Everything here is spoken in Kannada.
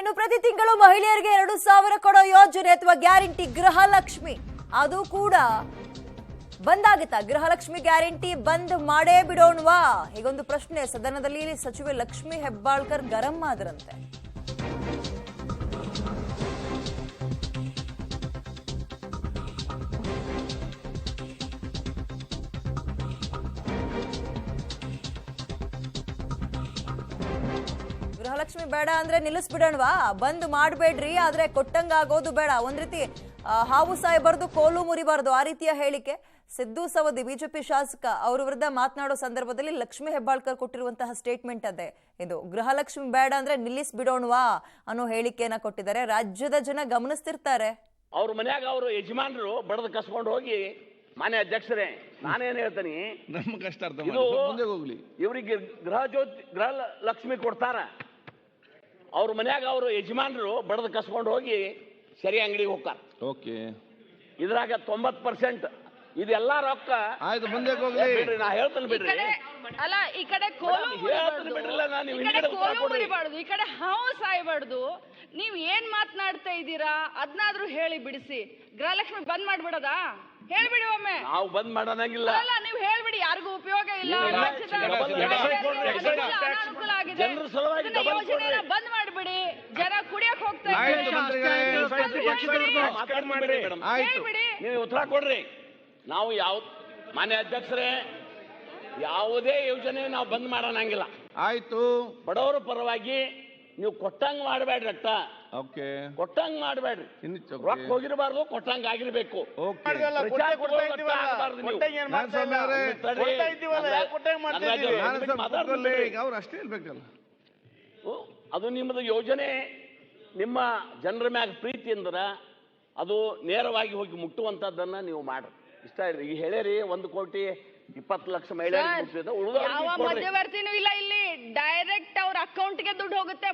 ಇನ್ನು ಪ್ರತಿ ತಿಂಗಳು ಮಹಿಳೆಯರಿಗೆ 2,000 ಕೊಡೋ ಯೋಜನೆ ಅಥವಾ ಗ್ಯಾರಂಟಿ ಗೃಹಲಕ್ಷ್ಮಿ ಅದು ಕೂಡ ಬಂದಾಗುತ್ತಾ? ಗೃಹಲಕ್ಷ್ಮಿ ಗ್ಯಾರಂಟಿ ಬಂದ್ ಮಾಡೇ ಬಿಡೋಣವಾ? ಹೀಗೊಂದು ಪ್ರಶ್ನೆ ಸದನದಲ್ಲಿ ಸಚಿವೆ ಲಕ್ಷ್ಮಿ ಹೆಬ್ಬಾಳ್ಕರ್ ಗರಂ ಆದ್ರಂತೆ. ಗೃಹಲಕ್ಷ್ಮಿ ಬೇಡ ಅಂದ್ರೆ ನಿಲ್ಲಿಸ್ಬಿಡೋಣವಾ? ಬಂದ್ ಮಾಡಬೇಡ್ರಿ, ಆದ್ರೆ ಕೊಟ್ಟಂಗ ಆಗೋದು ಬೇಡ. ಒಂದ್ ರೀತಿ ಹಾವು ಸಾಯಬಾರ್ದು, ಕೋಲು ಮುರಿಬಾರ್ದು, ಆ ರೀತಿಯ ಹೇಳಿಕೆ. ಸಿದ್ದು ಸವದಿ ಬಿಜೆಪಿ ಶಾಸಕ ಅವರ ವಿರುದ್ಧ ಮಾತನಾಡೋ ಸಂದರ್ಭದಲ್ಲಿ ಲಕ್ಷ್ಮಿ ಹೆಬ್ಬಾಳ್ಕರ್ ಕೊಟ್ಟಿರುವಂತಹ ಸ್ಟೇಟ್ಮೆಂಟ್ ಅದೇ ಇದು. ಗೃಹಲಕ್ಷ್ಮಿ ಬೇಡ ಅಂದ್ರೆ ನಿಲ್ಲಿಸ್ಬಿಡೋಣವಾ ಅನ್ನೋ ಹೇಳಿಕೆಯನ್ನ ಕೊಟ್ಟಿದ್ದಾರೆ. ರಾಜ್ಯದ ಜನ ಗಮನಿಸ್ತಿರ್ತಾರೆ. ಅವ್ರ ಮನ್ಯಾಗ ಅವರು ಯಜಮಾನರು ಬಡದ ಕಸ್ಕೊಂಡು ಹೋಗಿ ಮಾನ್ಯ ಅಧ್ಯಕ್ಷರೇ, ನಾನೇನ್ ಹೇಳ್ತೀನಿ, ನಮ್ಮ ಕಷ್ಟ ಅರ್ಥ ಇದು ಮುಂದೆ ಹೋಗ್ಲಿ. ಇವರಿಗೆ ಗೃಹ ಲಕ್ಷ್ಮಿ ಕೊಡ್ತಾರ. ಅವ್ರ ಮನ್ಯಾಗ ಅವರು ಯಜಮಾನರು ಬಡದ ಕಸ್ಕೊಂಡು ಹೋಗಿ ಸರಿ ಅಂಗಡಿಗೆ ಹೋಗ್ತಾರ. ಓಕೆ, ಇದ್ರಾಗ 90% ಇದೆಲ್ಲ ರೊಕ್ಕ ಆಯ್ತು, ಮುಂದೆ ಹೋಗ್ಲಿ. ಬಿಡ್ರಿ, ನಾ ಹೇಳ್ತೇನೆ ಬಿಡ್ರಿ. ಅಲ್ಲ, ಈ ಕಡೆ ಕೋಲು ಬಿಡ್ರಿಲ್ಲ, ನಾನು ಈ ಕಡೆ ಕೋಲು ಮುರಿಬಾರ್ದು, ಈ ಕಡೆ ಹಾವು ಸಾಯ್ಬಾರ್ದು. ನೀವ್ ಏನ್ ಮಾತನಾಡ್ತಾ ಇದ್ದೀರಾ ಅದನ್ನಾದ್ರೂ ಹೇಳಿ ಬಿಡಿಸಿ. ಗೃಹಲಕ್ಷ್ಮಿ ಬಂದ್ ಮಾಡ್ಬಿಡೋದಾ? ಹೇಳ್ಬಿಡಿ ಒಮ್ಮೆ. ನಾವು ಬಂದ್ ಮಾಡೋಣಂಗಿಲ್ಲ. ಅಲ್ಲ, ನೀವು ಹೇಳ್ಬಿಡಿ, ಯಾರಿಗೂ ಉಪಯೋಗ ಇಲ್ಲ, ಅನುಕೂಲ ಆಗಿದೆ, ಯೋಜನೆನ ಬಂದ್ ಮಾಡ್ಬಿಡಿ. ಜನ ಕುಡಿಯಕ್ ಹೋಗ್ತಾ ಹೇಳ್ಬಿಡಿ. ನೀವು ಉತ್ತರ ಕೊಡ್ರಿ. ನಾವು ಮಾನ್ಯ ಅಧ್ಯಕ್ಷರೇ, ಯಾವುದೇ ಯೋಜನೆ ನಾವು ಬಂದ್ ಮಾಡೋಣಂಗಿಲ್ಲ. ಆಯ್ತು, ಬಡವರ ಪರವಾಗಿ ನೀವು ಕೊಟ್ಟಂಗ್ ಮಾಡಬೇಡ್ರಿ. ಅಟ್ಟ ಓಕೆ, ಕೊಟ್ಟಂಗ್ ಮಾಡಬೇಡ್ರಿ. ರೊಕ್ಕ ಹೋಗಿರಬಾರ್ದು, ಕೊಟ್ಟಂಗ್ ಆಗಿರ್ಬೇಕು. ಅವ್ರು ಅಷ್ಟೇ ಹೇಳ್ಬೇಕಲ್ಲ. ಅದು ನಿಮ್ಮದು ಯೋಜನೆ, ನಿಮ್ಮ ಜನರ ಮ್ಯಾಗ ಪ್ರೀತಿ ಅಂದ್ರ ಅದು ನೇರವಾಗಿ ಹೋಗಿ ಮುಟ್ಟುವಂತದ್ದನ್ನ ನೀವು ಮಾಡ್ರಿ. ಇಷ್ಟ ಇರ್ರಿ. ಈಗ ಹೇಳಿರಿ 1,20,20,00,000 ಮಹಿಳೆಯರಿಗೆ ಯಾವ ಮಧ್ಯವರ್ತಿನೂ ಇಲ್ಲ ಇಲ್ಲಿ. ಡೈರೆಕ್ಟ್ ಅವ್ರ ಅಕೌಂಟ್ಗೆ ದುಡ್ಡು ಹೋಗುತ್ತೆ.